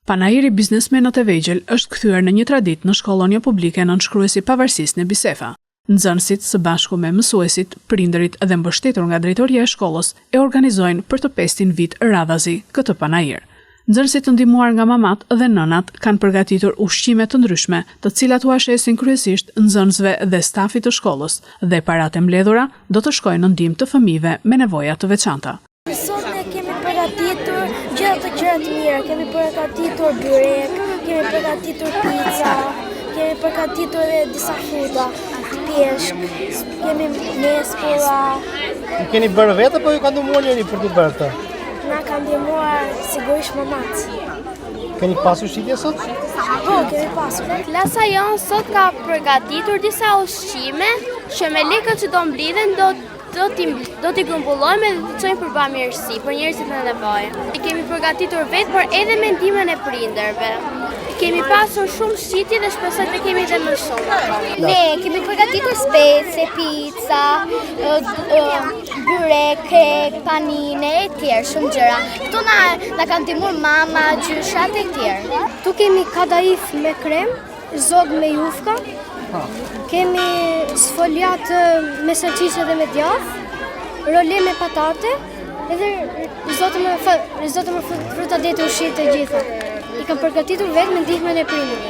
Panajiri biznesmenët e vegjël është kthyer në një traditë në shkollonja publike në nënshkruesi pavarësisë në Bisefa. Nxënësit së bashku me mësuesit, prindërit dhe mbështetur nga drejtoria e shkollës e organizojnë për të 5-tin vit radhazi këtë panajir. Nxënësit të ndihmuar nga mamat dhe nënat kanë përgatitur ushqime të ndryshme, të cilat u ashesin kryesisht nxënësve dhe stafit të shkollës, dhe paratë e mbledhura do të shkojnë në ndihmë të fëmijëve me nevoja të veçanta. Sot ne kemi përgatitur gjithë të gjëra të mira, kemi përgatitur byrek, kemi përgatitur pizza, kemi përgatitur edhe disa fruta, peshk, kemi mespura. Keni bërë vetë apo ju ka ndihmuar njëri për të bërë këtë? Na ka ndihmuar sigurisht mamat. Keni pasur shitje sot? Po, kemi pasur. Klasa jonë sot ka përgatitur disa ushqime që me lekët që do mblidhen do t'i grumbullojmë dhe t'i çojmë për bamirësi, për njerëzit në nevojë. Kemi përgatitur vetë, por edhe me ndihmën e prindërve. Kemi pasur shumë shitje dhe shpresoj të kemi edhe më shumë. Ne kemi përgatitur spece, pizza, byrek, krek, panine e tjerë, shumë gjëra. Këto na kanë ndihmuar mama, gjyshat e tjerë. Tu kemi kadaif me krem, zog me jufka. Kemi sfoliat me salcishe dhe me djath, role me patate, edhe risotto me fruta dhe të ushqit të gjitha. I kam përgatitur vetë me ndihmën e prindërve.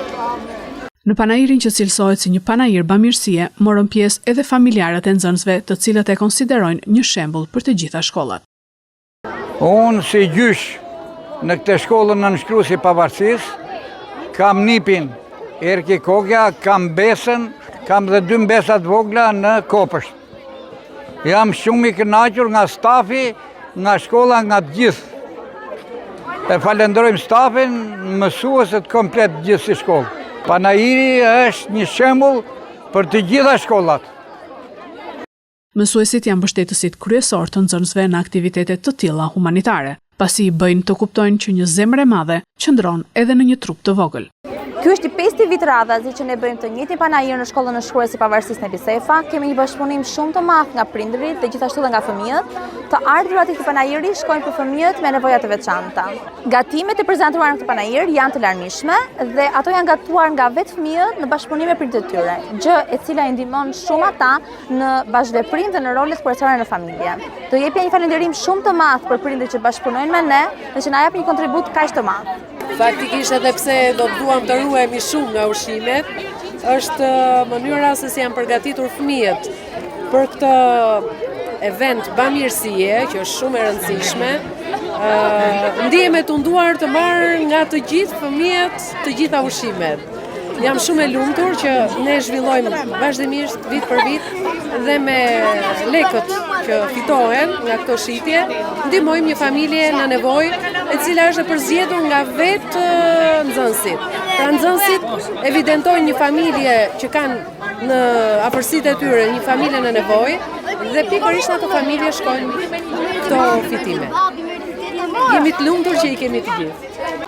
Në panajirin që cilësohet si një panajir bamirësie, morën pjesë edhe familjarët e nxënësve, të cilët e konsiderojnë një shembull për të gjitha shkollat. Unë si gjysh në këtë shkollën në nënshkruesi pavarësisë, kam nipin Erki Kokja, kam besën, kam dhe 2 mbesa të vogla në Kopësht. Jam shumë i kënaqur nga stafi, nga shkolla, nga të gjithë. E falenderojmë stafin, mësuesit komplet gjithë si shkollë. Panajiri është një shembull për të gjitha shkollat. Mësuesit janë mbështetësit kryesor të nxënësve në aktivitete të tilla humanitare, pasi i bëjnë të kuptojnë që një zemër e madhe qëndron edhe në një trup të vogël. Ky është i 5-ti vit radhazi që ne bëjmë të njëjtin panajir në shkollën nënshkruesi pavarësisë në Bisefa. Kemi një bashkëpunim shumë të madh nga prindërit dhe gjithashtu edhe nga fëmijët. Të ardhurat e këtij panajiri shkojnë për fëmijët me nevoja të veçanta. Gatimet e prezantuara në këtë panajir janë të larmishme dhe ato janë gatuar nga vetë fëmijët në bashkëpunim me prindërit e tyre, gjë e cila i ndihmon shumë ata në bashkëveprim dhe në rolet kurorësore në familje. Do jepja një falënderim shumë të madh për prindërit që bashkëpunojnë me ne dhe që na japin një kontribut kaq të madh. Faktikisht edhe pse do të duam të ruhemi shumë nga ushqimet, është mënyra se si janë përgatitur fëmijët për këtë event bamirësie, që është shumë e rëndësishme. Ndihem e tunduar të marr nga të gjithë fëmijët të gjitha ushqimet. Jam shumë e lumtur që ne zhvillojmë vazhdimisht vit për vit dhe me lekët që fitohen nga këto shitje, ndihmojmë një familje në nevojë, e cila është e përzgjedhur nga vetë nxënësit. Pra nxënësit evidentojnë një familje që kanë në afërsitë e tyre një familje në nevojë dhe pikërisht ato familje shkojnë këto fitime. Jemi të lumtur që i kemi të gjithë.